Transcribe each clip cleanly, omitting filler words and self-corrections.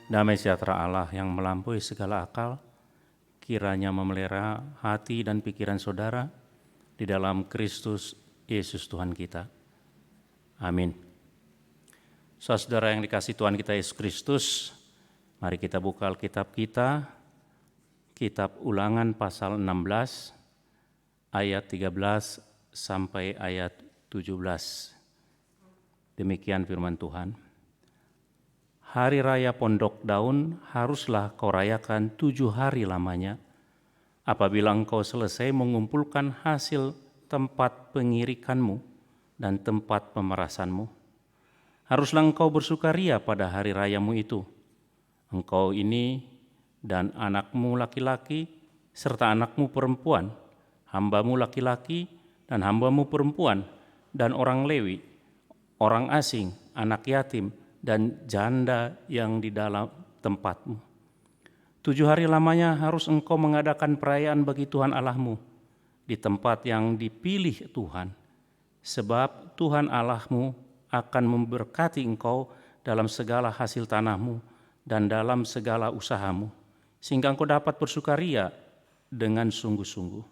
Damai sejahtera Allah yang melampaui segala akal, kiranya memelihara hati dan pikiran saudara di dalam Kristus Yesus Tuhan kita. Amin. Saudara yang dikasihi Tuhan kita Yesus Kristus, mari kita buka Alkitab kita, Kitab Ulangan pasal 16, ayat 13 sampai ayat 17. Demikian firman Tuhan. Hari Raya Pondok Daun haruslah kau rayakan 7 hari lamanya. Apabila engkau selesai mengumpulkan hasil tempat pengirikanmu dan tempat pemerasanmu, haruslah engkau bersukaria pada hari rayamu itu. Engkau ini dan anakmu laki-laki serta anakmu perempuan, hambamu laki-laki dan hambamu perempuan, dan orang Lewi, orang asing, anak yatim, dan janda yang di dalam tempatmu. 7 hari lamanya harus engkau mengadakan perayaan bagi Tuhan Allahmu di tempat yang dipilih Tuhan, sebab Tuhan Allahmu akan memberkati engkau dalam segala hasil tanahmu dan dalam segala usahamu, sehingga engkau dapat bersukaria dengan sungguh-sungguh.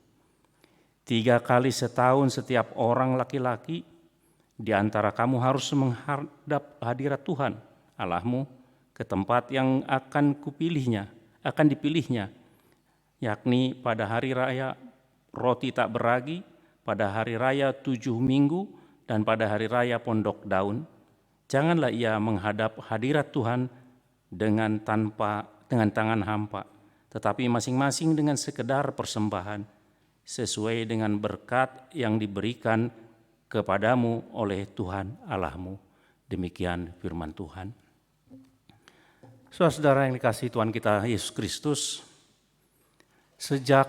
3 kali setahun setiap orang laki-laki di antara kamu harus menghadap hadirat Tuhan Allahmu ke tempat yang akan dipilihnya, yakni pada hari raya roti tak beragi, pada hari raya 7 minggu, dan pada hari raya Pondok Daun. Janganlah ia menghadap hadirat Tuhan dengan tangan hampa, tetapi masing-masing dengan sekedar persembahan, sesuai dengan berkat yang diberikan kepadamu oleh Tuhan Allahmu. Demikian firman Tuhan. Saudara yang dikasihi Tuhan kita Yesus Kristus, sejak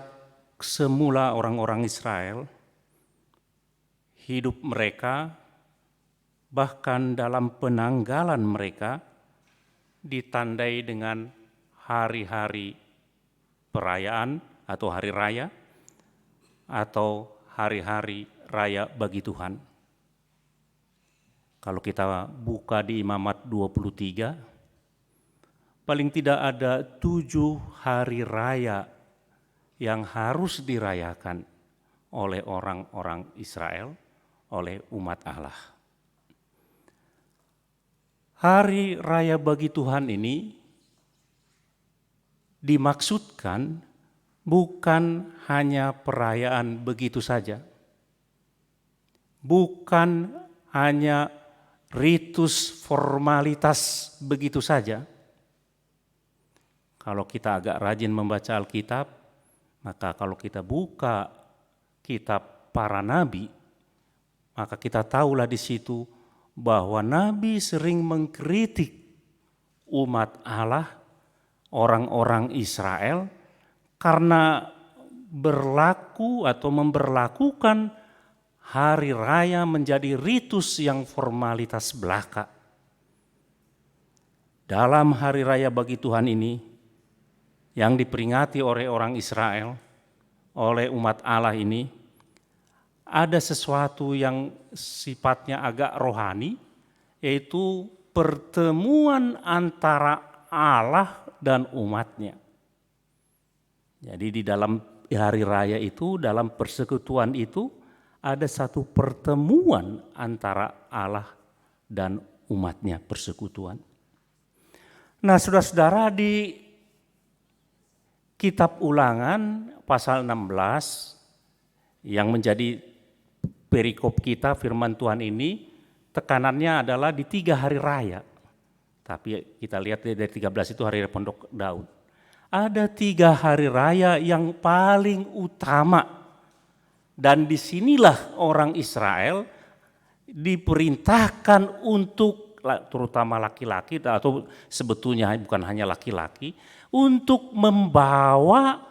semula orang-orang Israel, hidup mereka bahkan dalam penanggalan mereka ditandai dengan hari-hari perayaan atau hari raya atau hari-hari raya bagi Tuhan. Kalau kita buka di Imamat 23, paling tidak ada 7 hari raya yang harus dirayakan oleh orang-orang Israel, oleh umat Allah. Hari raya bagi Tuhan ini dimaksudkan bukan hanya perayaan begitu saja, bukan hanya ritus formalitas begitu saja. Kalau kita agak rajin membaca Alkitab, maka kalau kita buka kitab para nabi, maka kita tahulah di situ bahwa nabi sering mengkritik umat Allah, orang-orang Israel, karena berlaku atau memberlakukan hari raya menjadi ritus yang formalitas belaka. Dalam hari raya bagi Tuhan ini, yang diperingati oleh orang Israel, oleh umat Allah ini, ada sesuatu yang sifatnya agak rohani, yaitu pertemuan antara Allah dan umatnya. Jadi di dalam hari raya itu, dalam persekutuan itu, ada satu pertemuan antara Allah dan umatnya, persekutuan. Nah, saudara-saudara, di Kitab Ulangan pasal 16 yang menjadi perikop kita, firman Tuhan ini, tekanannya adalah di 3 hari raya. Tapi kita lihat dari 13 itu hari Pondok Daun. Ada 3 hari raya yang paling utama. Dan disinilah orang Israel diperintahkan untuk, terutama laki-laki atau sebetulnya bukan hanya laki-laki, untuk membawa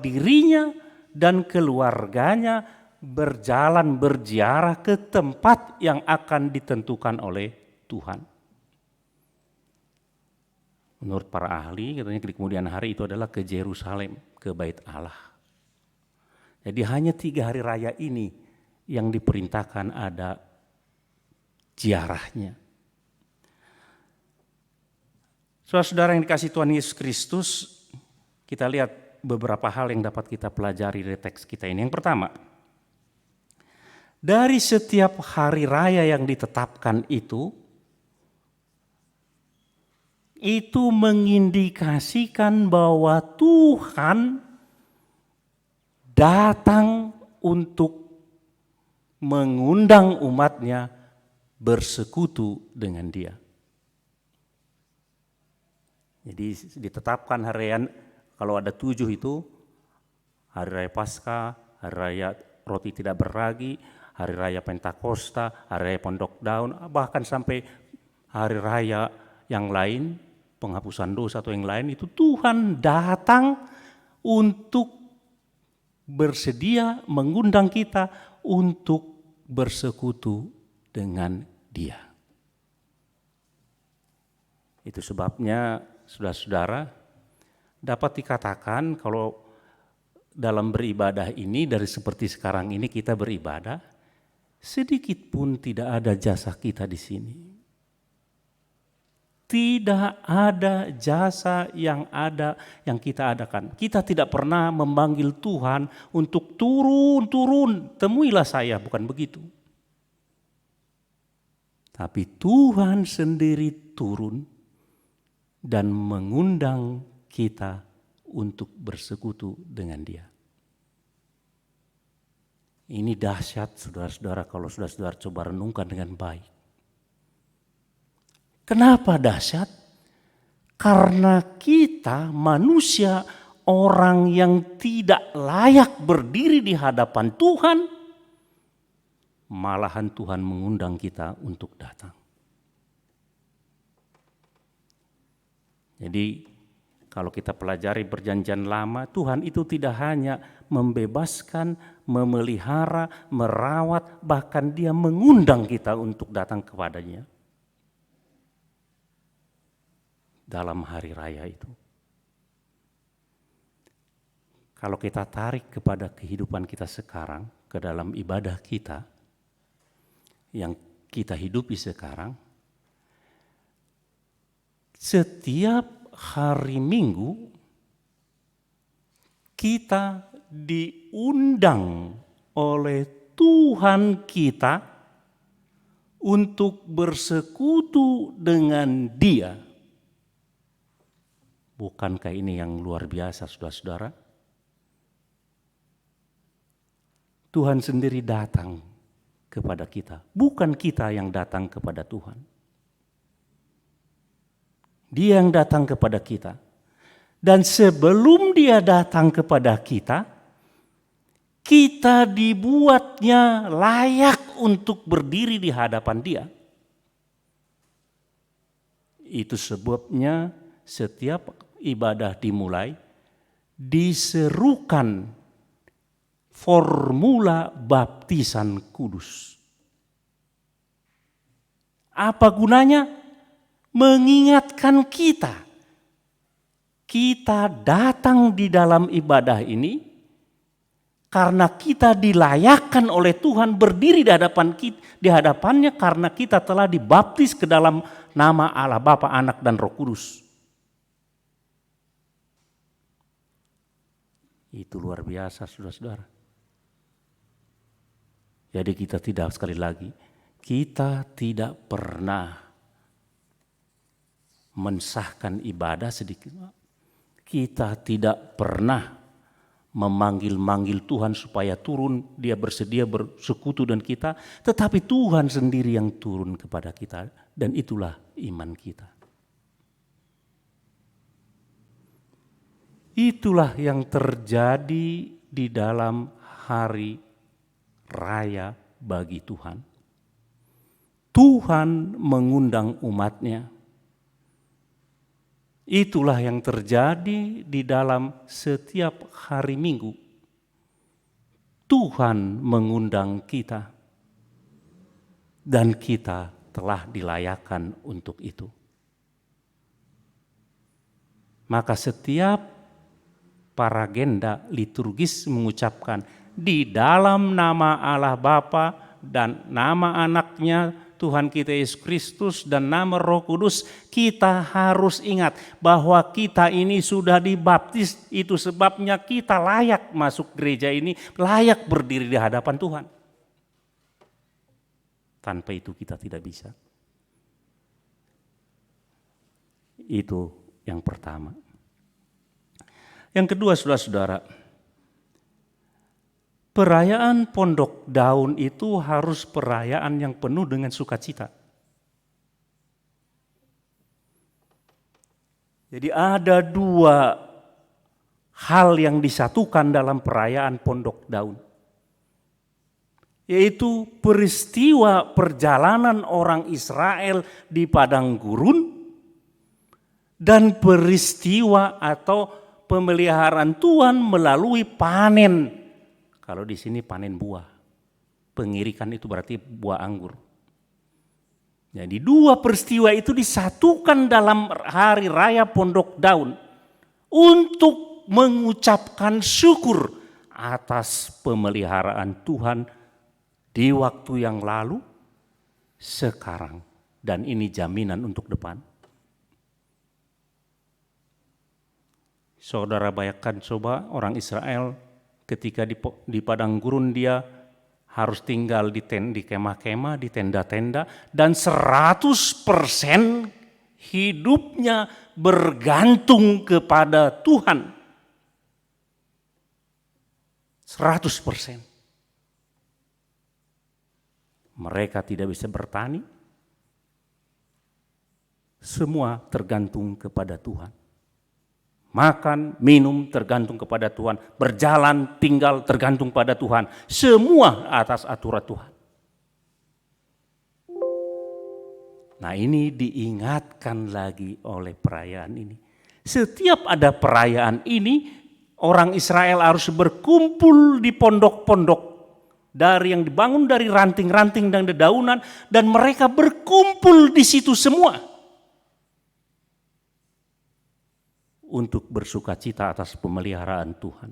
dirinya dan keluarganya berjalan berziarah ke tempat yang akan ditentukan oleh Tuhan. Menurut para ahli, katanya di kemudian hari itu adalah ke Yerusalem, ke Bait Allah. Jadi hanya 3 hari raya ini yang diperintahkan ada ziarahnya. Saudara-saudara yang dikasihi Tuhan Yesus Kristus, kita lihat beberapa hal yang dapat kita pelajari dari teks kita ini. Yang pertama, dari setiap hari raya yang ditetapkan itu mengindikasikan bahwa Tuhan datang untuk mengundang umatnya bersekutu dengan Dia. Jadi ditetapkan hari raya, kalau ada 7 itu, hari raya Paskah, hari raya roti tidak berragi, hari raya Pentakosta, hari raya Pondok Daun, bahkan sampai hari raya yang lain, penghapusan dosa atau yang lain, itu Tuhan datang untuk bersedia mengundang kita untuk bersekutu dengan Dia. Itu sebabnya saudara-saudara, dapat dikatakan kalau dalam beribadah ini, dari seperti sekarang ini kita beribadah, sedikit pun tidak ada jasa kita di sini. Tidak ada jasa yang kita adakan. Kita tidak pernah memanggil Tuhan untuk turun, temuilah saya, bukan begitu. Tapi Tuhan sendiri turun dan mengundang kita untuk bersekutu dengan Dia. Ini dahsyat saudara-saudara kalau saudara-saudara coba renungkan dengan baik. Kenapa dahsyat? Karena kita manusia, orang yang tidak layak berdiri di hadapan Tuhan, malahan Tuhan mengundang kita untuk datang. Jadi kalau kita pelajari perjanjian lama, Tuhan itu tidak hanya membebaskan, memelihara, merawat, bahkan Dia mengundang kita untuk datang kepadanya dalam hari raya itu. Kalau kita tarik kepada kehidupan kita sekarang, ke dalam ibadah kita yang kita hidupi sekarang, setiap hari Minggu kita diundang oleh Tuhan kita untuk bersekutu dengan Dia. Bukankah ini yang luar biasa, saudara-saudara? Tuhan sendiri datang kepada kita, bukan kita yang datang kepada Tuhan. Dia yang datang kepada kita. Dan sebelum Dia datang kepada kita, kita dibuatnya layak untuk berdiri di hadapan Dia. Itu sebabnya setiap ibadah dimulai, diserukan formula baptisan kudus. Apa gunanya? Mengingatkan kita datang di dalam ibadah ini karena kita dilayakkan oleh Tuhan berdiri di hadapannya karena kita telah dibaptis ke dalam nama Allah Bapa, Anak dan Roh Kudus. Itu luar biasa, saudara-saudara. Jadi kita tidak pernah mensahkan ibadah sedikit. Kita tidak pernah memanggil Tuhan supaya turun, Dia bersedia bersekutu dengan kita, tetapi Tuhan sendiri yang turun kepada kita, dan itulah iman kita. Itulah yang terjadi di dalam hari raya bagi Tuhan. Tuhan mengundang umatnya. Itulah yang terjadi di dalam setiap hari Minggu. Tuhan mengundang kita. Dan kita telah dilayakkan untuk itu. Maka setiap paragenda liturgis mengucapkan di dalam nama Allah Bapa dan nama anaknya Tuhan kita Yesus Kristus dan nama Roh Kudus, kita harus ingat bahwa kita ini sudah dibaptis. Itu sebabnya kita layak masuk gereja ini, layak berdiri di hadapan Tuhan. Tanpa itu kita tidak bisa. Itu yang pertama. Yang kedua, saudara-saudara, perayaan Pondok Daun itu harus perayaan yang penuh dengan sukacita. Jadi ada dua hal yang disatukan dalam perayaan Pondok Daun, yaitu peristiwa perjalanan orang Israel di padang gurun dan peristiwa atau pemeliharaan Tuhan melalui panen. Kalau di sini panen buah. Pengirikan itu berarti buah anggur. Jadi dua peristiwa itu disatukan dalam hari raya Pondok Daun untuk mengucapkan syukur atas pemeliharaan Tuhan di waktu yang lalu, sekarang, dan ini jaminan untuk depan. Saudara bayangkan coba orang Israel ketika di padang gurun dia harus tinggal di kemah-kemah, di tenda-tenda, dan 100% hidupnya bergantung kepada Tuhan. 100%. Mereka tidak bisa bertani, semua tergantung kepada Tuhan. Makan, minum tergantung kepada Tuhan. Berjalan, tinggal tergantung pada Tuhan. Semua atas aturan Tuhan. Nah, ini diingatkan lagi oleh perayaan ini. Setiap ada perayaan ini, orang Israel harus berkumpul di pondok-pondok dari yang dibangun dari ranting-ranting dan dedaunan, dan mereka berkumpul di situ semua untuk bersukacita atas pemeliharaan Tuhan.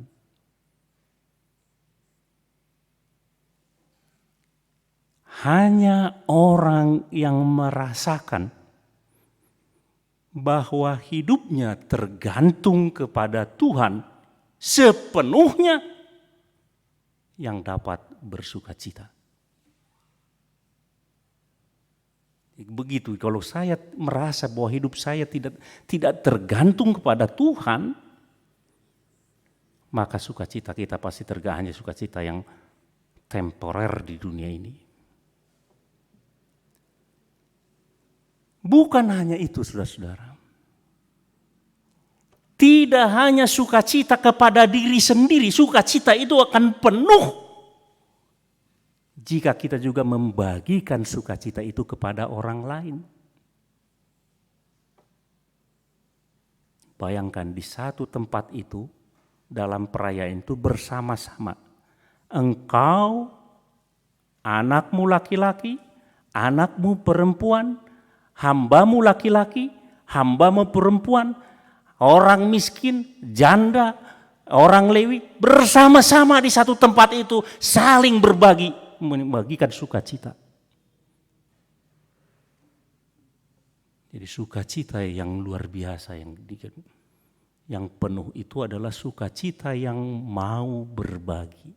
Hanya orang yang merasakan bahwa hidupnya tergantung kepada Tuhan sepenuhnya yang dapat bersukacita. Begitu, kalau saya merasa bahwa hidup saya tidak tergantung kepada Tuhan, maka sukacita kita pasti hanya sukacita yang temporer di dunia ini. Bukan hanya itu, saudara-saudara. Tidak hanya sukacita kepada diri sendiri, sukacita itu akan penuh jika kita juga membagikan sukacita itu kepada orang lain. Bayangkan di satu tempat itu, dalam perayaan itu bersama-sama. Engkau, anakmu laki-laki, anakmu perempuan, hambamu laki-laki, hambamu perempuan, orang miskin, janda, orang Lewi, bersama-sama di satu tempat itu saling berbagi, membagikan sukacita. Jadi sukacita yang luar biasa yang penuh itu adalah sukacita yang mau berbagi.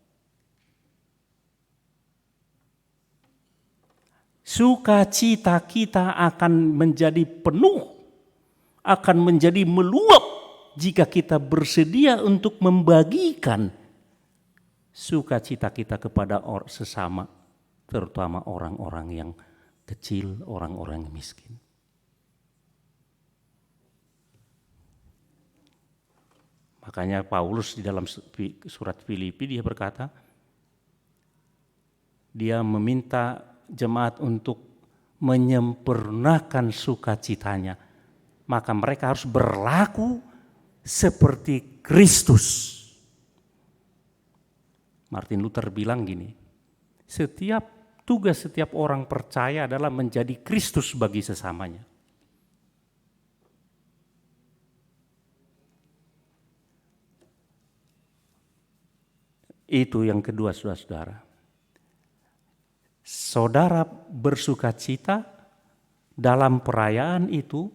Sukacita kita akan menjadi penuh, akan menjadi meluap jika kita bersedia untuk membagikan sukacita kita kepada sesama, terutama orang-orang yang kecil, orang-orang yang miskin. Makanya Paulus di dalam surat Filipi dia berkata, dia meminta jemaat untuk menyempurnakan sukacitanya. Maka mereka harus berlaku seperti Kristus. Martin Luther bilang gini, tugas setiap orang percaya adalah menjadi Kristus bagi sesamanya. Itu yang kedua, saudara-saudara. saudara bersukacita dalam perayaan itu,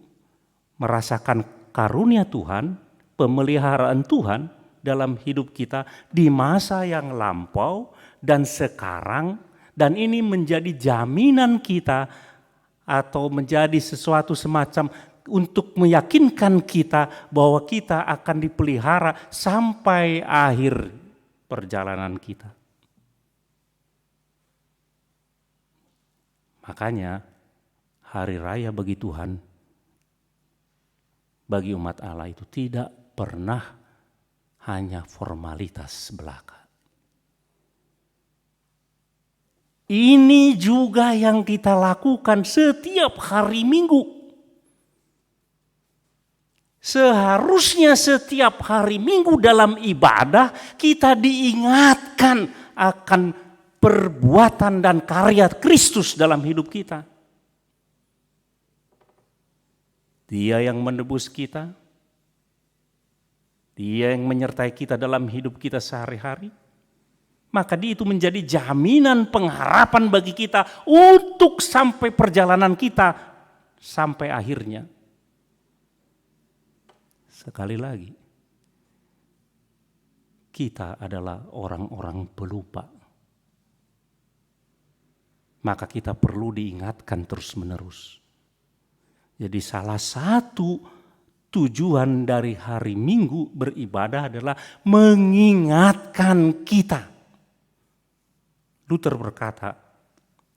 merasakan karunia Tuhan, pemeliharaan Tuhan dalam hidup kita di masa yang lampau dan sekarang, dan ini menjadi jaminan kita atau menjadi sesuatu semacam untuk meyakinkan kita bahwa kita akan dipelihara sampai akhir perjalanan kita. Makanya hari raya bagi Tuhan, bagi umat Allah itu tidak pernah hanya formalitas belaka. Ini juga yang kita lakukan setiap hari Minggu. Seharusnya setiap hari Minggu dalam ibadah kita diingatkan akan perbuatan dan karya Kristus dalam hidup kita. Dia yang menebus kita, Dia yang menyertai kita dalam hidup kita sehari-hari. Maka itu menjadi jaminan pengharapan bagi kita untuk sampai perjalanan kita sampai akhirnya. Sekali lagi, kita adalah orang-orang pelupa. Maka kita perlu diingatkan terus-menerus. Jadi salah satu tujuan dari hari Minggu beribadah adalah mengingatkan kita. Luther berkata,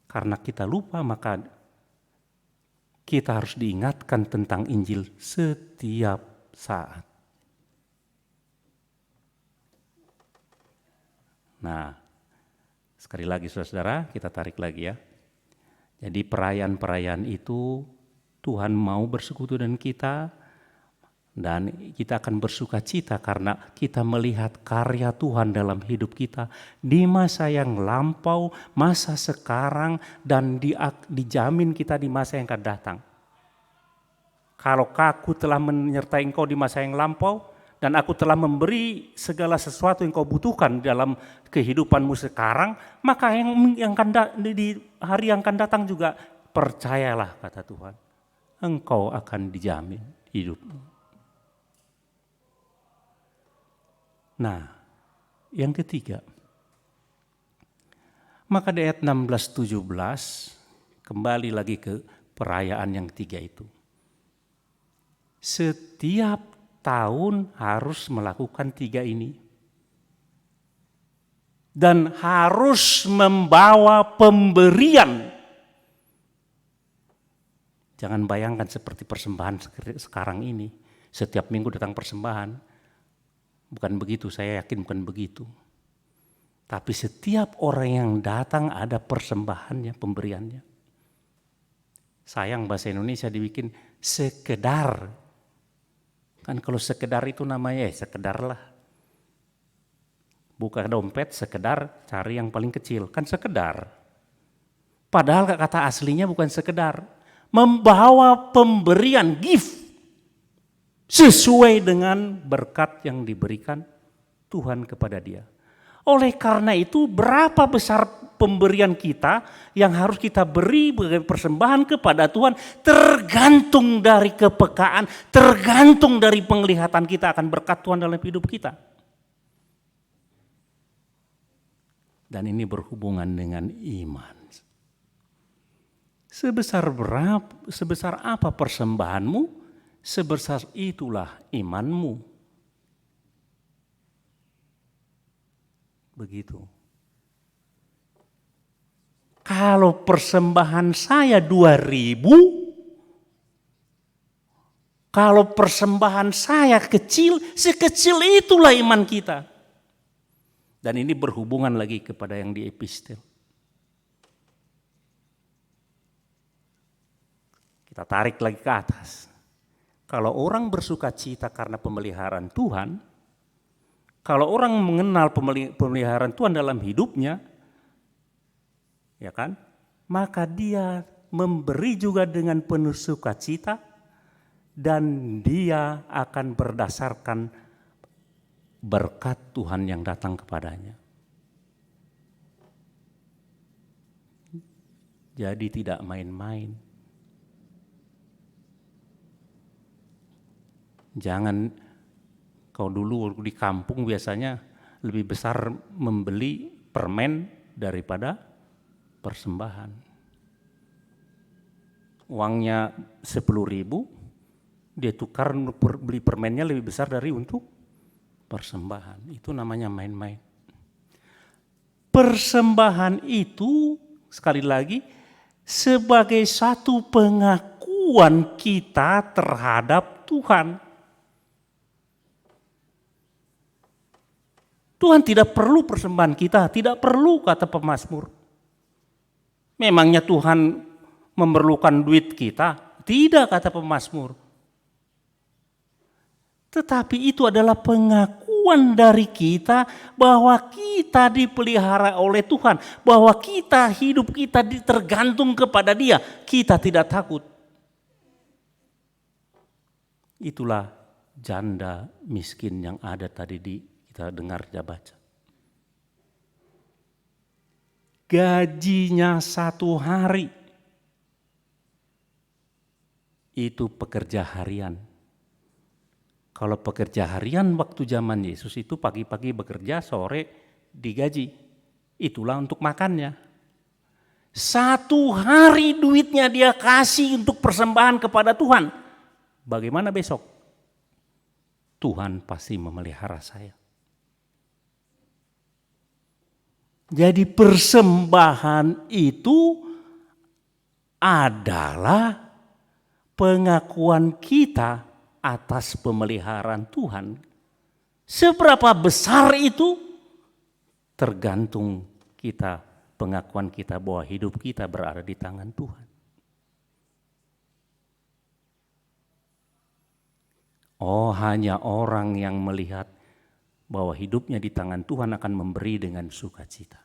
karena kita lupa maka kita harus diingatkan tentang Injil setiap saat. Nah, sekali lagi saudara, kita tarik lagi ya. Jadi perayaan-perayaan itu Tuhan mau bersekutu dengan kita, dan kita akan bersuka cita karena kita melihat karya Tuhan dalam hidup kita di masa yang lampau, masa sekarang, dan dijamin kita di masa yang akan datang. Kalau aku telah menyertai engkau di masa yang lampau, dan aku telah memberi segala sesuatu yang kau butuhkan dalam kehidupanmu sekarang, maka yang di hari yang akan datang juga percayalah, kata Tuhan, engkau akan dijamin hidupmu. Nah, yang ketiga, maka di ayat 16-17 kembali lagi ke perayaan yang ketiga itu. Setiap tahun harus melakukan tiga ini. Dan harus membawa pemberian. Jangan bayangkan seperti persembahan sekarang ini. Setiap minggu datang persembahan. Bukan begitu, saya yakin bukan begitu. Tapi setiap orang yang datang ada persembahannya, pemberiannya. Sayang bahasa Indonesia dibikin sekedar. Kan kalau sekedar itu namanya sekedar lah. Buka dompet sekedar cari yang paling kecil, kan sekedar. Padahal kata aslinya bukan sekedar. Membawa pemberian, gift. Sesuai dengan berkat yang diberikan Tuhan kepada dia. Oleh karena itu berapa besar pemberian kita yang harus kita beri sebagai persembahan kepada Tuhan tergantung dari kepekaan, tergantung dari penglihatan kita akan berkat Tuhan dalam hidup kita. Dan ini berhubungan dengan iman. Sebesar apa persembahanmu? Sebesar itulah imanmu. Begitu. Kalau persembahan saya 2.000, kalau persembahan saya kecil, sekecil itulah iman kita. Dan ini berhubungan lagi kepada yang di epistel. Kita tarik lagi ke atas. Kalau orang bersuka cita karena pemeliharaan Tuhan, kalau orang mengenal pemeliharaan Tuhan dalam hidupnya, ya kan, maka dia memberi juga dengan penuh sukacita dan dia akan berdasarkan berkat Tuhan yang datang kepadanya. Jadi tidak main-main. Jangan, kau dulu di kampung biasanya lebih besar membeli permen daripada persembahan. Uangnya 10.000, dia tukar beli permennya lebih besar dari untuk persembahan. Itu namanya main-main. Persembahan itu sekali lagi sebagai satu pengakuan kita terhadap Tuhan. Tuhan tidak perlu persembahan kita, tidak perlu kata pemazmur. Memangnya Tuhan memerlukan duit kita? Tidak kata pemazmur. Tetapi itu adalah pengakuan dari kita bahwa kita dipelihara oleh Tuhan, bahwa kita hidup kita tergantung kepada Dia, kita tidak takut. Itulah janda miskin yang ada tadi kita dengar dia baca. Gajinya 1 hari itu pekerja harian. Kalau pekerja harian waktu zaman Yesus itu pagi-pagi bekerja, sore digaji. Itulah untuk makannya. 1 hari duitnya dia kasih untuk persembahan kepada Tuhan. Bagaimana besok? Tuhan pasti memelihara saya. Jadi persembahan itu adalah pengakuan kita atas pemeliharaan Tuhan. Seberapa besar itu tergantung kita, pengakuan kita bahwa hidup kita berada di tangan Tuhan. Oh, hanya orang yang melihat bahwa hidupnya di tangan Tuhan akan memberi dengan sukacita.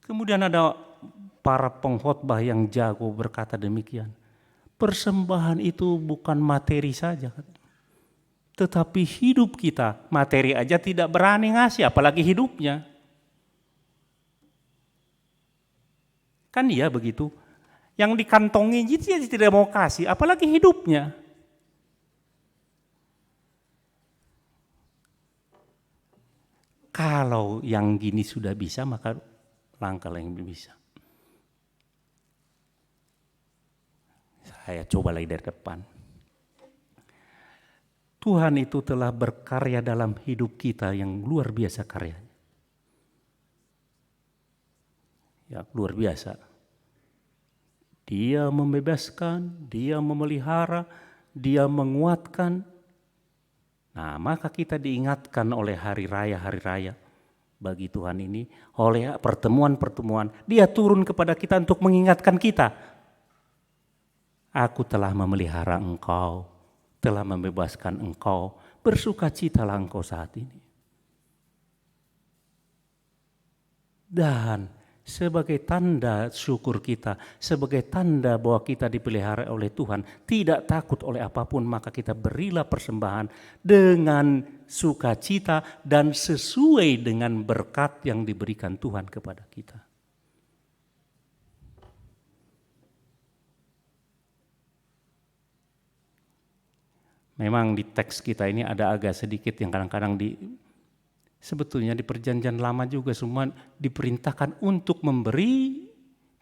Kemudian ada para pengkhotbah yang jago berkata demikian. Persembahan itu bukan materi saja, tetapi hidup kita. Materi aja tidak berani ngasih, apalagi hidupnya. Kan dia begitu. Yang dikantongi dia tidak mau kasih, apalagi hidupnya. Kalau yang gini sudah bisa, maka langkah yang bisa. Saya coba lagi dari depan. Tuhan itu telah berkarya dalam hidup kita yang luar biasa karyanya. Ya, luar biasa. Dia membebaskan, dia memelihara, dia menguatkan. Nah, maka kita diingatkan oleh hari raya bagi Tuhan ini, oleh pertemuan-pertemuan, dia turun kepada kita untuk mengingatkan kita. Aku telah memelihara engkau, telah membebaskan engkau, bersukacitalah engkau saat ini. Dan sebagai tanda syukur kita, sebagai tanda bahwa kita dipelihara oleh Tuhan, tidak takut oleh apapun, maka kita berilah persembahan dengan sukacita dan sesuai dengan berkat yang diberikan Tuhan kepada kita. Memang di teks kita ini ada agak sedikit yang kadang-kadang sebetulnya di perjanjian lama juga semua diperintahkan untuk memberi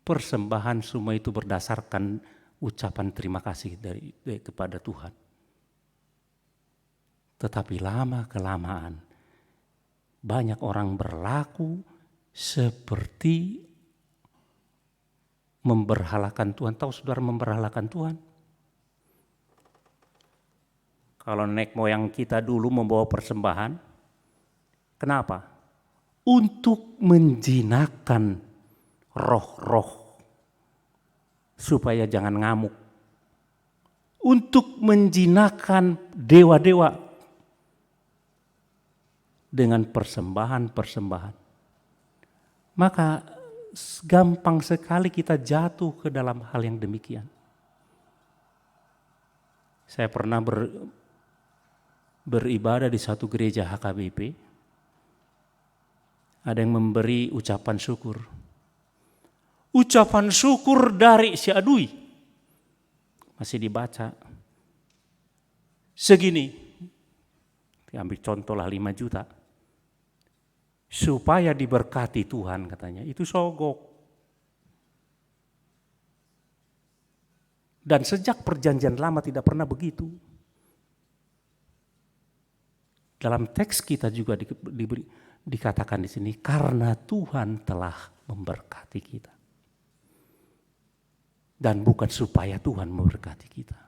persembahan, semua itu berdasarkan ucapan terima kasih dari kepada Tuhan. Tetapi lama-kelamaan banyak orang berlaku seperti memberhalakan Tuhan. Tahu saudara memberhalakan Tuhan? Kalau nenek moyang kita dulu membawa persembahan, kenapa? Untuk menjinakkan roh-roh supaya jangan ngamuk. Untuk menjinakkan dewa-dewa dengan persembahan-persembahan. Maka gampang sekali kita jatuh ke dalam hal yang demikian. Saya pernah beribadah di satu gereja HKBP. Ada yang memberi ucapan syukur. ucapan syukur dari si Adui. Masih dibaca. Segini, ambil contoh lah 5 juta. Supaya diberkati Tuhan katanya, itu sogok. Dan sejak perjanjian lama tidak pernah begitu. Dalam teks kita juga dikatakan di sini, karena Tuhan telah memberkati kita. Dan bukan supaya Tuhan memberkati kita.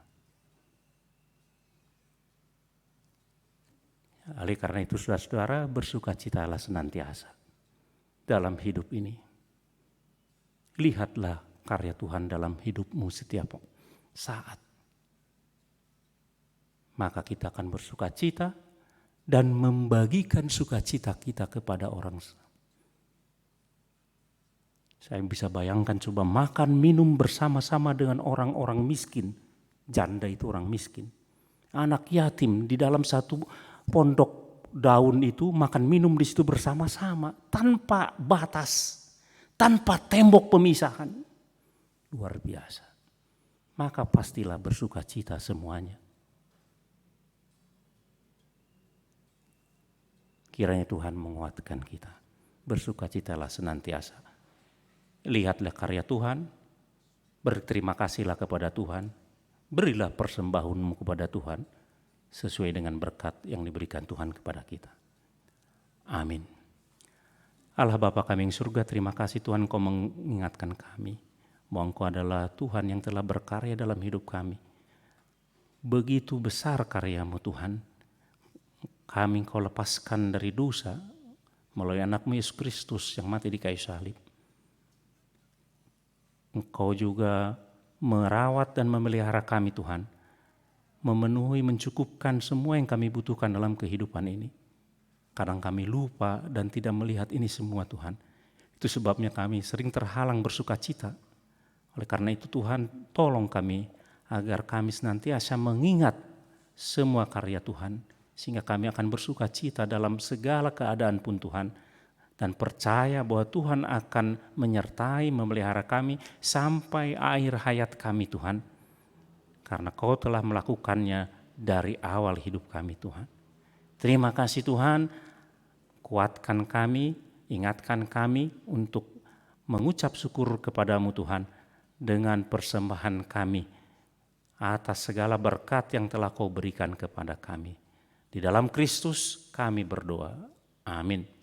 Oleh karena itu saudara-saudara, bersukacitalah senantiasa dalam hidup ini. Lihatlah karya Tuhan dalam hidupmu setiap saat. Maka kita akan bersukacita dan membagikan sukacita kita kepada orang. Saya bisa bayangkan coba makan minum bersama-sama dengan orang-orang miskin. Janda itu orang miskin. Anak yatim di dalam satu pondok daun itu makan minum di situ bersama-sama tanpa batas, tanpa tembok pemisahan. Luar biasa. Maka pastilah bersukacita semuanya. Kiranya Tuhan menguatkan kita. Bersukacitalah senantiasa. Lihatlah karya Tuhan, berterima kasihlah kepada Tuhan, berilah persembahanmu kepada Tuhan sesuai dengan berkat yang diberikan Tuhan kepada kita. Amin. Allah Bapa kami yang surga, terima kasih Tuhan Kau mengingatkan kami bahwa Engkau adalah Tuhan yang telah berkarya dalam hidup kami. Begitu besar karyamu Tuhan, kami Kau lepaskan dari dosa melalui anak-Mu Yesus Kristus yang mati di kayu salib. Engkau juga merawat dan memelihara kami Tuhan, memenuhi, mencukupkan semua yang kami butuhkan dalam kehidupan ini. Kadang kami lupa dan tidak melihat ini semua Tuhan. Itu sebabnya kami sering terhalang bersukacita. Oleh karena itu Tuhan, tolong kami agar kami senantiasa mengingat semua karya Tuhan, sehingga kami akan bersukacita dalam segala keadaan pun Tuhan, dan percaya bahwa Tuhan akan menyertai, memelihara kami sampai akhir hayat kami Tuhan. Karena Kau telah melakukannya dari awal hidup kami Tuhan. Terima kasih Tuhan, kuatkan kami, ingatkan kami untuk mengucap syukur kepadamu Tuhan dengan persembahan kami atas segala berkat yang telah Kau berikan kepada kami. Di dalam Kristus kami berdoa. Amin.